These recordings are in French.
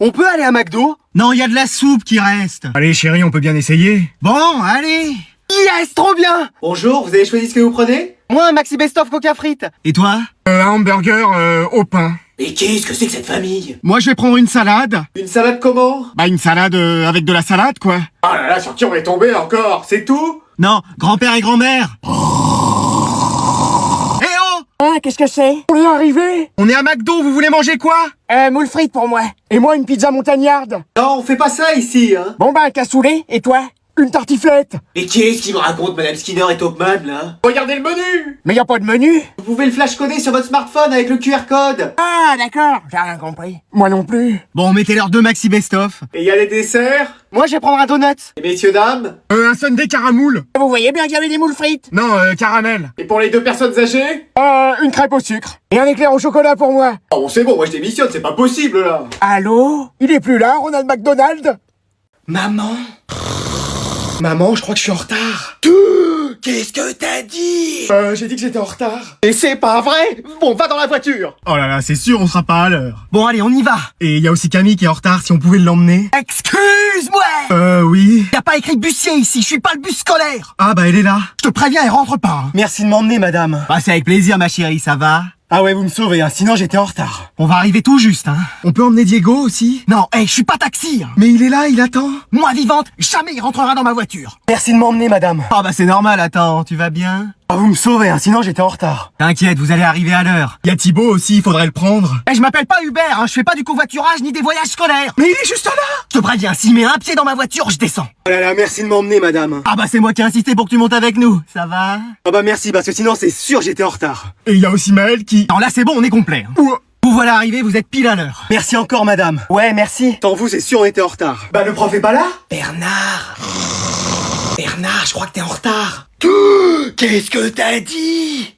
On peut aller à McDo? Non, y a de la soupe qui reste. Allez chérie, on peut bien essayer. Bon, allez. Yes, trop bien! Bonjour, vous avez choisi ce que vous prenez? Moi, un Maxi Best of Coca frites. Et toi? Un hamburger au pain. Mais qu'est-ce que c'est que cette famille? Moi, je vais prendre une salade. Une salade comment? Bah, une salade avec de la salade, quoi. Ah là là, sur qui on est tombé encore? C'est tout? Non, grand-père et grand-mère. Eh oh! Ah, qu'est-ce que c'est? On est arrivé? On est à McDo, vous voulez manger quoi? Moule frites pour moi. Et moi, une pizza montagnarde. Non, on fait pas ça ici, hein. Bon bah, un cassoulet. Et toi? Une tartiflette. Mais qu'est-ce qui me raconte Madame Skinner et Topman, là? Regardez le menu! Mais y a pas de menu? Vous pouvez le flash-coder sur votre smartphone avec le QR code. Ah, d'accord. J'ai rien compris. Moi non plus. Bon, mettez-leur 2 maxi best-of. Et il y a les desserts? Moi, je vais prendre un donut. Et messieurs, dames? Un sundae caramoule. Vous voyez bien qu'il y avait des moules frites. Non, caramel. Et pour les 2 personnes âgées? Une crêpe au sucre. Et un éclair au chocolat pour moi. Oh bon, c'est bon, moi je démissionne, c'est pas possible, là. Allô? Il est plus là, Ronald McDonald? Maman? Maman, je crois que je suis en retard. Qu'est-ce que t'as dit? J'ai dit que j'étais en retard. Et c'est pas vrai? Bon, va dans la voiture. Oh là là, c'est sûr, on sera pas à l'heure. Bon, allez, on y va. Et y a aussi Camille qui est en retard, si on pouvait l'emmener. Excuse-moi! Oui. Y a pas écrit bussier ici, je suis pas le bus scolaire. Ah bah elle est là. Je te préviens, elle rentre pas. Hein. Merci de m'emmener, madame. Bah, c'est avec plaisir, ma chérie, ça va? Ah ouais, vous me sauvez, hein, sinon j'étais en retard. On va arriver tout juste, hein. On peut emmener Diego aussi? Non, je suis pas taxi. Hein. Mais il est là, il attend. Moi vivante, jamais il rentrera dans ma voiture. Merci de m'emmener, madame. Ah bah c'est normal, attends, tu vas bien? Ah, vous me sauvez, hein, sinon j'étais en retard. T'inquiète, vous allez arriver à l'heure. Y a Thibaut aussi, il faudrait le prendre. Je m'appelle pas Hubert, hein, je fais pas du covoiturage ni des voyages scolaires. Mais il est juste là. Je te préviens, s'il met un pied dans ma voiture, je descends. Oh là là, merci de m'emmener, madame. Ah bah c'est moi qui ai insisté pour que tu montes avec nous, ça va? Ah bah merci, parce que sinon c'est sûr j'étais en retard. Et y a aussi Maël qui... Non là c'est bon, on est complet. Hein. Ouh. Vous voilà arrivés, vous êtes pile à l'heure. Merci encore, madame. Ouais, merci. Sans vous, c'est sûr on était en retard. Bah, le prof est pas là? Bernard, je crois que t'es en retard. Qu'est-ce que t'as dit?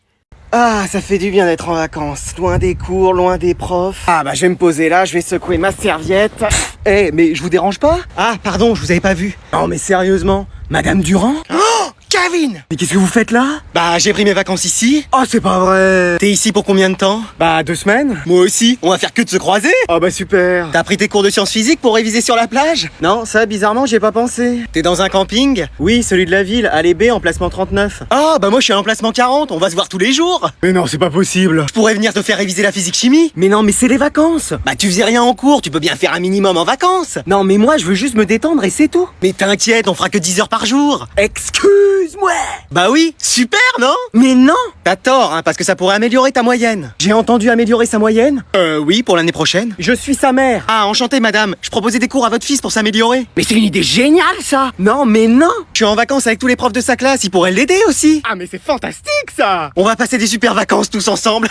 Ah, ça fait du bien d'être en vacances. Loin des cours, loin des profs. Ah bah je vais me poser là, je vais secouer ma serviette. Eh, mais je vous dérange pas? Ah, pardon, je vous avais pas vu. Non mais sérieusement, Madame Durand? Oh, Kevin! Mais qu'est-ce que vous faites là? Bah j'ai pris mes vacances ici. Oh c'est pas vrai. T'es ici pour combien de temps? Bah 2 semaines. Moi aussi, on va faire que de se croiser. Oh bah super. T'as pris tes cours de sciences physiques pour réviser sur la plage? Non, ça bizarrement j'ai pas pensé. T'es dans un camping? Oui, celui de la ville, allée B, emplacement 39. Ah bah moi je suis à l'emplacement 40, on va se voir tous les jours. Mais non, c'est pas possible. Je pourrais venir te faire réviser la physique-chimie. Mais non, mais c'est les vacances. Bah tu faisais rien en cours, tu peux bien faire un minimum en vacances. Non mais moi je veux juste me détendre et c'est tout. Mais t'inquiète, on fera que 10 heures par jour. Excuse-moi. Bah oui, super non? Mais non. T'as tort, hein, parce que ça pourrait améliorer ta moyenne. J'ai entendu améliorer sa moyenne? Oui, pour l'année prochaine. Je suis sa mère. Ah, enchanté madame, je proposais des cours à votre fils pour s'améliorer. Mais c'est une idée géniale ça. Non mais non. Je suis en vacances avec tous les profs de sa classe, ils pourraient l'aider aussi. Ah mais c'est fantastique ça. On va passer des super vacances tous ensemble.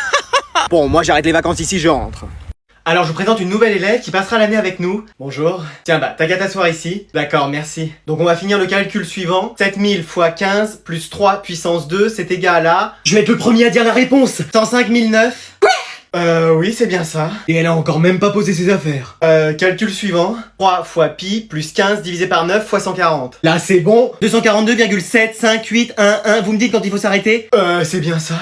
Bon, moi j'arrête les vacances ici, je rentre. Alors je vous présente une nouvelle élève qui passera l'année avec nous. Bonjour. Tiens bah, t'as qu'à t'asseoir ici. D'accord, merci. Donc on va finir le calcul suivant. 7000 x 15 plus 3 puissance 2, c'est égal à... Je vais être le premier à dire la réponse. 105 009. Oui, c'est bien ça. Et elle a encore même pas posé ses affaires. Calcul suivant. 3 fois pi plus 15 divisé par 9 fois 140. Là, c'est bon. 242,75811. Vous me dites quand il faut s'arrêter? C'est bien ça.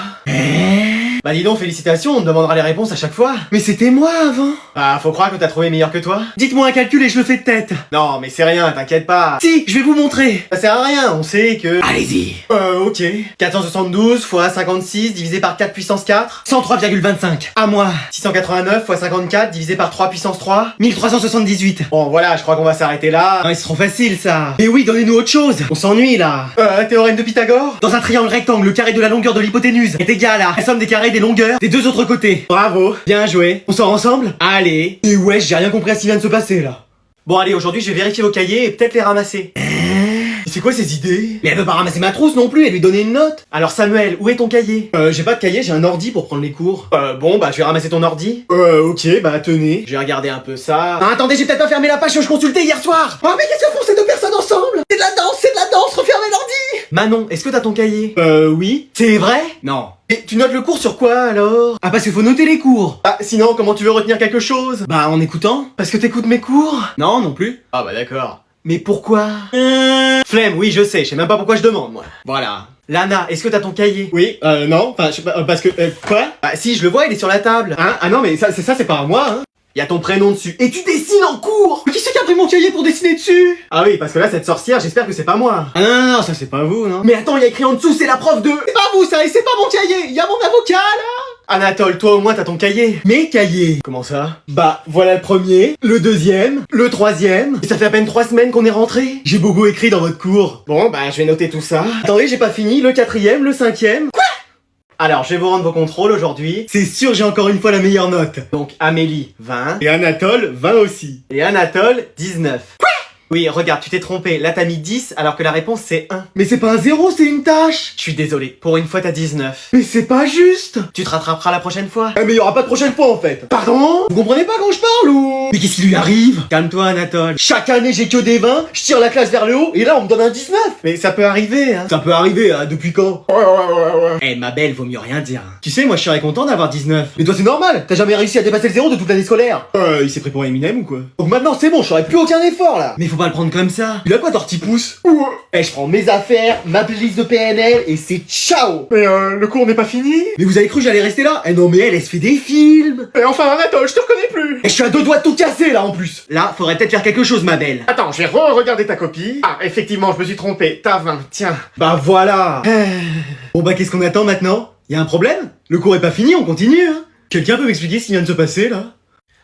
Bah dis donc, félicitations, on te demandera les réponses à chaque fois. Mais c'était moi avant. Ah, faut croire que t'as trouvé meilleur que toi. Dites-moi un calcul et je le fais de tête. Non, mais c'est rien, t'inquiète pas. Si, je vais vous montrer. Ça sert à rien, on sait que... Allez-y. Ok. 472 fois 56 divisé par 4 puissance 4. 103,25. À moi. 689 fois 54 divisé par 3 puissance 3. 1378. Bon, voilà, je crois qu'on va s'arrêter là. Non, ils seront faciles, ça. Mais oui, donnez-nous autre chose. On s'ennuie, là. Théorème de Pythagore. Dans un triangle rectangle, le carré de la longueur de l'hypoténuse est égal à la somme des carrés des longueurs des 2 autres côtés. Bravo, bien joué. On sort ensemble? Allez. Et ouais, j'ai rien compris à ce qui vient de se passer là. Bon allez, aujourd'hui je vais vérifier vos cahiers et peut-être les ramasser. C'est quoi ces idées? Mais elle veut pas ramasser ma trousse non plus, elle lui donner une note. Alors Samuel, où est ton cahier? J'ai pas de cahier, j'ai un ordi pour prendre les cours. Bon bah je vais ramasser ton ordi. Ok, bah tenez. Je vais regarder un peu ça. Ah, attendez, j'ai peut-être pas fermé la page que je consultais hier soir. Oh mais qu'est-ce que font ces 2 personnes ensemble? C'est de la danse, refermez l'ordi. Manon, est-ce que t'as ton cahier? Oui. C'est vrai? Non. Et tu notes le cours sur quoi alors? Ah parce qu'il faut noter les cours. Ah sinon comment tu veux retenir quelque chose? Bah en écoutant. Parce que t'écoutes mes cours? Non non plus. Ah bah d'accord. Mais pourquoi? Flemme, oui je sais même pas pourquoi je demande moi. Voilà. Lana, est-ce que t'as ton cahier? Oui, non, enfin je sais pas, parce que... quoi? Bah si je le vois, il est sur la table. Hein? Ah non mais ça c'est pas à moi hein. Y a ton prénom dessus. Et tu dessines en cours. Qui c'est qui a pris mon cahier pour dessiner dessus? Ah oui, parce que là, cette sorcière, j'espère que c'est pas moi. Ah non, ça c'est pas vous, non. Mais attends, y a écrit en dessous, c'est la prof de... C'est pas vous ça, et c'est pas mon cahier. Y a mon avocat, là. Anatole, toi au moins t'as ton cahier. Mes cahiers. Comment ça? Bah, voilà le premier, le deuxième, le troisième. Et ça fait à peine 3 semaines qu'on est rentré. J'ai beaucoup écrit dans votre cours. Bon, bah, je vais noter tout ça. Attendez, j'ai pas fini, le quatrième, le cinquième. Quoi? Alors, je vais vous rendre vos contrôles aujourd'hui. C'est sûr, j'ai encore une fois la meilleure note. Donc, Amélie, 20. Et Anatole, 20 aussi. Et Anatole, 19. Quoi? Oui, regarde, tu t'es trompé. Là, t'as mis 10 alors que la réponse c'est 1. Mais c'est pas un 0, c'est une tâche. Je suis désolé. Pour une fois, t'as 19. Mais c'est pas juste. Tu te rattraperas la prochaine fois. Ah mais y aura pas de prochaine fois en fait. Pardon? Vous comprenez pas quand je parle ou? Mais qu'est-ce qui lui arrive? Calme-toi, Anatole. Chaque année j'ai que des 20, je tire la classe vers le haut et là on me donne un 19. Mais ça peut arriver, hein. Ça peut arriver, hein, depuis quand? Ouais. Eh, ma belle, vaut mieux rien dire. Tu sais, moi, je serais content d'avoir 19. Mais toi c'est normal, t'as jamais réussi à dépasser le 0 de toute l'année scolaire. Il s'est pris pour Eminem ou quoi? Donc maintenant c'est bon, je ferai plus aucun effort là. Mais faut pas le prendre comme ça. Il a quoi Tortipousse? Eh, je prends mes affaires, ma playlist de PNL et c'est ciao. Mais le cours n'est pas fini. Mais vous avez cru que j'allais rester là? Eh non, mais elle se fait des films. Et enfin Anatole, je te reconnais plus. Et je suis à 2 doigts de tout casser là en plus. Là, faudrait peut-être faire quelque chose, ma belle. Attends, je vais re-regarder ta copie. Ah, effectivement, je me suis trompé. T'as 20, tiens. Bah voilà. Bon bah qu'est-ce qu'on attend maintenant? Y a un problème? Le cours est pas fini, on continue, hein. Quelqu'un peut m'expliquer ce qui vient de se passer là?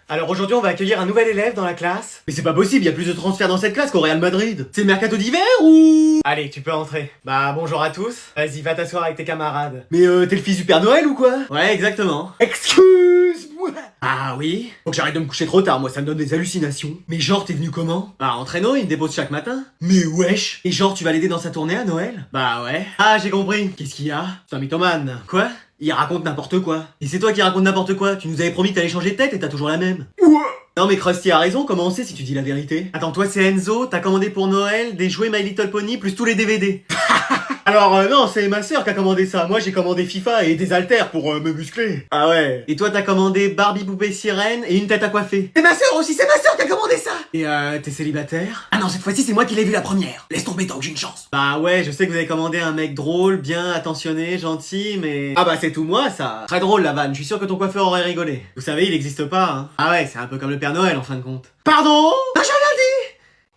Alors aujourd'hui on va accueillir un nouvel élève dans la classe. Mais c'est pas possible, y a plus de transferts dans cette classe qu'au Real Madrid. C'est le mercato d'hiver ou... Allez, tu peux entrer. Bah bonjour à tous. Vas-y, va t'asseoir avec tes camarades. Mais t'es le fils du Père Noël ou quoi? Ouais, exactement. Excuse-moi. Ah oui? Faut que j'arrête de me coucher trop tard, moi ça me donne des hallucinations. Mais genre t'es venu comment? Bah en traîneau, il me dépose chaque matin. Mais wesh. Et genre tu vas l'aider dans sa tournée à Noël? Bah ouais. Ah j'ai compris. Qu'est-ce qu'il y a? C'est un mythomane. Quoi? Il raconte n'importe quoi. Et c'est toi qui raconte n'importe quoi. Tu nous avais promis que t'allais changer de tête et t'as toujours la même. Non mais Krusty a raison, comment on sait si tu dis la vérité? Attends, toi c'est Enzo, t'as commandé pour Noël des jouets My Little Pony plus tous les DVD. Alors non, c'est ma sœur qui a commandé ça. Moi j'ai commandé FIFA et des haltères pour me muscler. Ah ouais. Et toi t'as commandé Barbie poupée sirène et une tête à coiffer. C'est ma sœur aussi, c'est ma sœur qui a commandé ça. Et t'es célibataire? Ah non, cette fois-ci c'est moi qui l'ai vu la première. Laisse tomber tant que j'ai une chance. Bah ouais, je sais que vous avez commandé un mec drôle, bien attentionné, gentil, mais... Ah bah c'est tout moi ça. Très drôle la vanne, je suis sûr que ton coiffeur aurait rigolé. Vous savez, il existe pas, hein. Ah ouais, c'est un peu comme le Père Noël en fin de compte. Pardon? Ah, j'ai rien dit.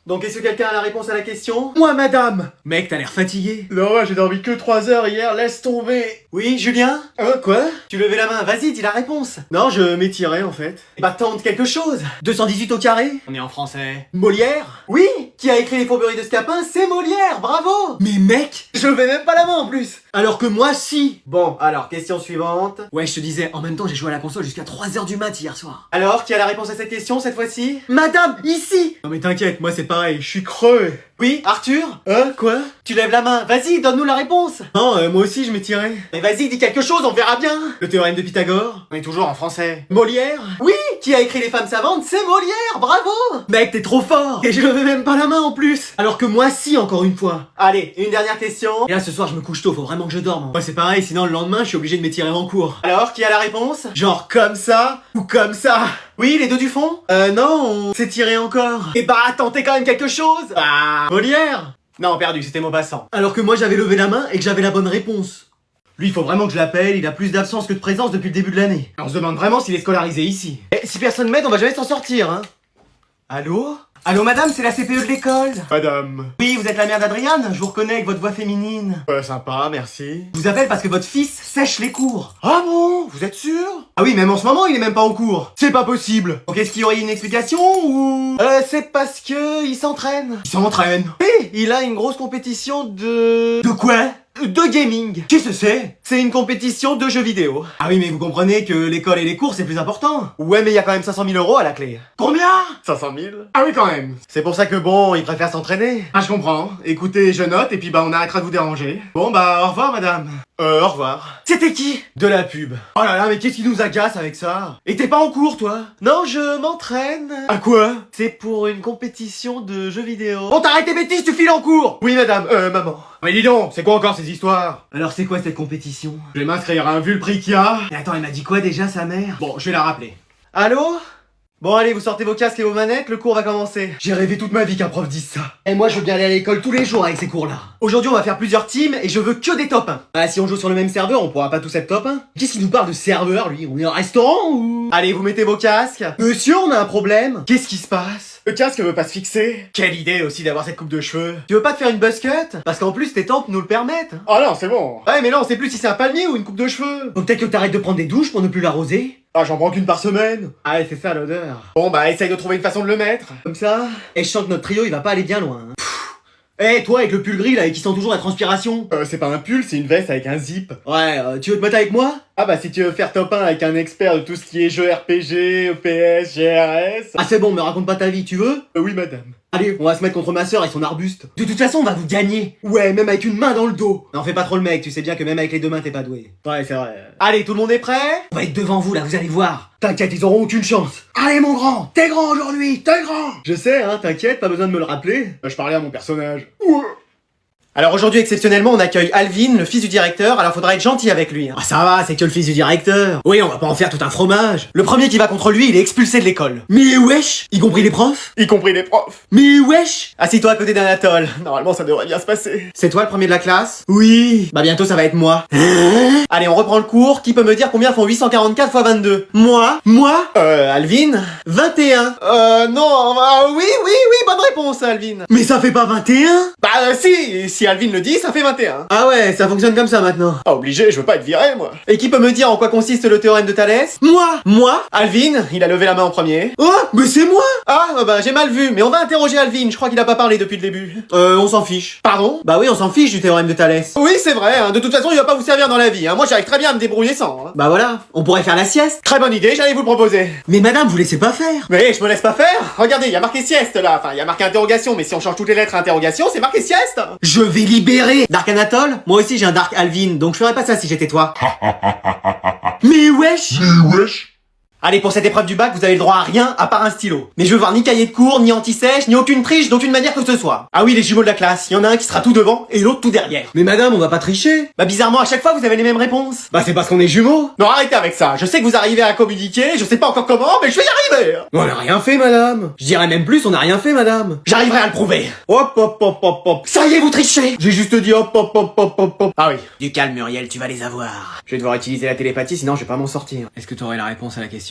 Donc est-ce que quelqu'un a la réponse à la question? Moi madame. Mec, t'as l'air fatigué. Non, j'ai dormi que 3 heures hier, laisse tomber. Oui, Julien? Hein, quoi? Tu levais la main, vas-y, dis la réponse. Non, je m'étirais en fait. Bah tente quelque chose. 218 au carré? On est en français. Molière? Oui. Qui a écrit Les Fourberies de Scapin? C'est Molière, bravo. Mais mec, je levais même pas la main en plus. Alors que moi, si. Bon, alors, question suivante. Ouais, je te disais, en même temps, j'ai joué à la console jusqu'à 3h du mat hier soir. Alors, qui a la réponse à cette question cette fois-ci? Madame, ici. Non mais t'inquiète, moi c'est pareil, je suis creux. Oui, Arthur? Hein, quoi? Tu lèves la main, vas-y, donne-nous la réponse. Non, moi aussi je m'étirais. Mais vas-y, dis quelque chose, on verra bien. Le théorème de Pythagore? On est toujours en français. Molière? Oui, qui a écrit Les Femmes Savantes? C'est Molière, bravo. Mec, t'es trop fort. Et je levais même pas la main en plus. Alors que moi si, encore une fois. Allez, une dernière question. Et là, ce soir, je me couche tôt, faut vraiment que je dorme. Moi c'est pareil, sinon le lendemain, je suis obligé de m'étirer en cours. Alors, qui a la réponse? Genre comme ça ou comme ça? Oui, les deux du fond? Non, on s'est tiré encore. Et bah, tentez quand même quelque chose. Bah, Molière. Non, perdu, c'était Maupassant. Alors que moi, j'avais levé la main et que j'avais la bonne réponse. Lui, il faut vraiment que je l'appelle, il a plus d'absence que de présence depuis le début de l'année. On se demande vraiment s'il est scolarisé ici. Et si personne m'aide, on va jamais s'en sortir, hein. Allô? Allô madame, c'est la CPE de l'école. Madame. Oui, vous êtes la mère d'Adriane, je vous reconnais avec votre voix féminine. Sympa, merci. Je vous appelle parce que votre fils sèche les cours. Ah bon? Vous êtes sûr? Ah oui, même en ce moment, il est même pas au cours. C'est pas possible. Donc est-ce qu'il y aurait une explication ou... c'est parce que il s'entraîne. Il s'entraîne. Et il a une grosse compétition de... De quoi? De gaming. Qu'est-ce que c'est? C'est une compétition de jeux vidéo. Ah oui, mais vous comprenez que l'école et les cours, c'est plus important. Ouais, mais il y a quand même 500 000 € à la clé. Combien? 500 000? Ah oui, quand même. C'est pour ça que bon, il préfère s'entraîner. Ah, je comprends. Écoutez, je note et puis bah on arrêtera de vous déranger. Bon bah, au revoir madame. Au revoir. C'était qui? De la pub. Oh là là, mais qu'est-ce qui nous agace avec ça? Et t'es pas en cours, toi? Non, je m'entraîne. À quoi? C'est pour une compétition de jeux vidéo. Bon, t'arrêtes tes bêtises, tu files en cours. Oui, madame, maman. Mais dis donc, c'est quoi encore ces histoires? Alors c'est quoi cette compétition? Je vais m'inscrire, hein, vu le prix qu'il y a. Mais attends, elle m'a dit quoi déjà, sa mère? Bon, je vais la rappeler. Allô? Bon allez, vous sortez vos casques et vos manettes, le cours va commencer. J'ai rêvé toute ma vie qu'un prof dise ça. Et moi je veux bien aller à l'école tous les jours avec ces cours-là. Aujourd'hui on va faire plusieurs teams et je veux que des top 1. Ah si on joue sur le même serveur, on pourra pas tous être top 1. Qu'est-ce qu'il nous parle de serveur lui? On est au restaurant ou... Allez, vous mettez vos casques. Monsieur, on a un problème. Qu'est-ce qui se passe? Le casque veut pas se fixer. Quelle idée aussi d'avoir cette coupe de cheveux. Tu veux pas te faire une buzz cut? Parce qu'en plus tes tempes nous le permettent. Oh non, c'est bon. Ouais mais là on sait plus si c'est un palmier ou une coupe de cheveux. Faut peut-être que t'arrêtes de prendre des douches pour ne plus l'arroser. Ah, j'en prends qu'une par semaine. Ah ouais, c'est ça l'odeur. Bon bah, essaye de trouver une façon de le mettre. Comme ça. Et je sens que notre trio il va pas aller bien loin. Eh, toi avec le pull gris là et qui sent toujours la transpiration. C'est pas un pull, c'est une veste avec un zip. Ouais, tu veux te mettre avec moi? Ah bah si tu veux faire top 1 avec un expert de tout ce qui est jeux RPG, EPS, GRS... Ah c'est bon, me raconte pas ta vie, tu veux? Oui madame. Allez, on va se mettre contre ma sœur et son arbuste. De toute façon, on va vous gagner. Ouais, même avec une main dans le dos. Non, fais pas trop le mec, tu sais bien que même avec les deux mains, t'es pas doué. Ouais, c'est vrai. Allez, tout le monde est prêt? On va être devant vous, là, vous allez voir. T'inquiète, ils auront aucune chance. Allez, mon grand, t'es grand aujourd'hui, t'es grand. Je sais, hein, t'inquiète, pas besoin de me le rappeler. Je parlais à mon personnage. Alors aujourd'hui, exceptionnellement, on accueille Alvin, le fils du directeur, alors faudra être gentil avec lui. Ah ça va, c'est que le fils du directeur. Oui, on va pas en faire tout un fromage. Le premier qui va contre lui, il est expulsé de l'école. Mais wesh, y compris les profs? Y compris les profs. Mais wesh. Assis-toi à côté d'Anatole. Normalement, ça devrait bien se passer. C'est toi le premier de la classe? Oui. Bah bientôt ça va être moi. Allez, on reprend le cours. Qui peut me dire combien font 844 x 22? Moi? Alvin? 21. Non, oui, bonne réponse, Alvin. Mais ça fait pas 21? Bah si Alvin le dit, ça fait 21. Ah ouais, ça fonctionne comme ça maintenant. Ah, obligé, je veux pas être viré, moi. Et qui peut me dire en quoi consiste le théorème de Thalès? Moi? Alvin, il a levé la main en premier. Oh, mais c'est moi! Ah, bah j'ai mal vu, mais on va interroger Alvin, je crois qu'il a pas parlé depuis le début. On s'en fiche. Pardon? Bah oui, on s'en fiche du théorème de Thalès. Oui, c'est vrai, hein. De toute façon, il va pas vous servir dans la vie, hein. Moi, j'arrive très bien à me débrouiller sans, hein. Bah voilà, on pourrait faire la sieste. Très bonne idée, j'allais vous le proposer. Mais madame, vous laissez pas faire. Mais je me laisse pas faire. Regardez, il y a marqué sieste, là. Enfin, il y a marqué interrogation, mais si on change toutes les lettres à interrogation, c'est marqué sieste. Je vais libérer Dark Anatole. Moi aussi, j'ai un Dark Alvin, donc je ferais pas ça si j'étais toi. Mais wesh! Allez, pour cette épreuve du bac, vous avez le droit à rien à part un stylo. Mais je veux voir ni cahier de cours, ni anti-sèche, ni aucune triche d'aucune manière que ce soit. Ah oui, les jumeaux de la classe, il y en a un qui sera tout devant et l'autre tout derrière. Mais madame, on va pas tricher. Bah bizarrement, à chaque fois, vous avez les mêmes réponses. Bah c'est parce qu'on est jumeaux. Non, arrêtez avec ça. Je sais que vous arrivez à communiquer, je sais pas encore comment, mais je vais y arriver. On a rien fait, madame. Je dirais même plus, on a rien fait, madame. J'arriverai à le prouver. Hop, hop, hop, hop, hop. Ça y est, vous trichez. J'ai juste dit hop, hop, hop, hop, hop, hop. Ah oui. Du calme, Muriel, tu vas les avoir. Je vais devoir utiliser la télépathie, sinon je vais pas m'en sortir. Est-ce que tu aurais la réponse à la question 1?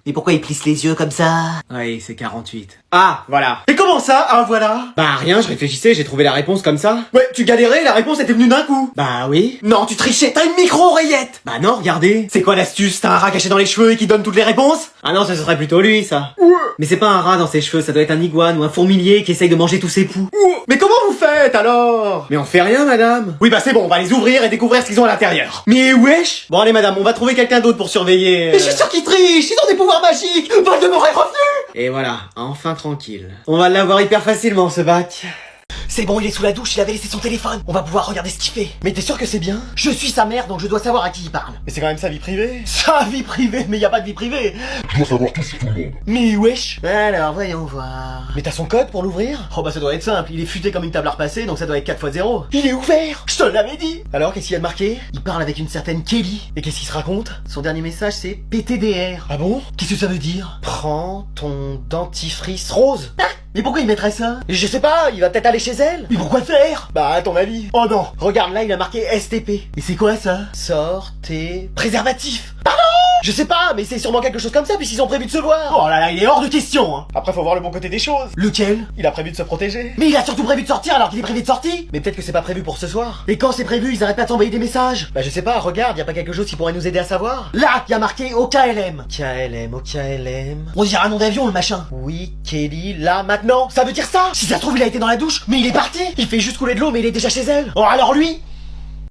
Mais pourquoi il plisse les yeux comme ça? Oui, c'est 48. Ah, voilà. Et comment ça? Ah, voilà. Bah rien, je réfléchissais, j'ai trouvé la réponse comme ça. Ouais, tu galérais, la réponse était venue d'un coup. Bah oui. Non, tu trichais, t'as une micro-oreillette. Bah non, regardez. C'est quoi l'astuce? T'as un rat caché dans les cheveux et qui donne toutes les réponses? Ah non, ça ce serait plutôt lui, ça. Ouais. Mais c'est pas un rat dans ses cheveux, ça doit être un iguane ou un fourmilier qui essaye de manger tous ses poux. Mais comment vous faites alors? Mais on fait rien, madame. Oui, bah c'est bon, on va les ouvrir et découvrir ce qu'ils ont à l'intérieur. Mais wesh. Bon allez, madame, on va trouver quelqu'un d'autre pour surveiller. Mais je suis sûr qu'ils trichent, ils ont des pouvoirs magiques. Voldemort est revenu. Et voilà, enfin tranquille. On va l'avoir hyper facilement, ce bac. C'est bon, il est sous la douche, il avait laissé son téléphone. On va pouvoir regarder ce qu'il fait. Mais t'es sûr que c'est bien? Je suis sa mère, donc je dois savoir à qui il parle. Mais c'est quand même sa vie privée. Sa vie privée? Mais y a pas de vie privée. Je dois savoir tout sur tout le monde. Mais wesh. Alors, voyons voir. Mais t'as son code pour l'ouvrir? Oh bah ça doit être simple, il est futé comme une table à repasser, donc ça doit être 4x0. Il est ouvert. Je te l'avais dit. Alors, qu'est-ce qu'il y a de marqué? Il parle avec une certaine Kelly. Et qu'est-ce qu'il se raconte? Son dernier message c'est PTDR. Ah bon? Qu'est-ce que ça veut dire? Prends ton dentifrice rose. Mais pourquoi il mettrait ça? Je sais pas, il va peut-être aller chez elle. Mais pourquoi faire? Bah, à ton avis. Oh non. Regarde, là, il a marqué STP. Et c'est quoi ça? Sors tes... Préservatif. Je sais pas, mais c'est sûrement quelque chose comme ça, puisqu'ils ont prévu de se voir. Oh là là, il est hors de question, hein. Après, faut voir le bon côté des choses. Lequel? Il a prévu de se protéger. Mais il a surtout prévu de sortir alors qu'il est privé de sortie. Mais peut-être que c'est pas prévu pour ce soir. Et quand c'est prévu, ils arrêtent pas de t'envoyer des messages. Bah, je sais pas, regarde, y a pas quelque chose qui pourrait nous aider à savoir? Là, il y a marqué OKLM. OKLM. On dirait un nom d'avion, le machin. Oui, Kelly, là, maintenant. Ça veut dire ça? Si ça se trouve, il a été dans la douche, mais il est parti. Il fait juste couler de l'eau, mais il est déjà chez elle. Oh alors lui,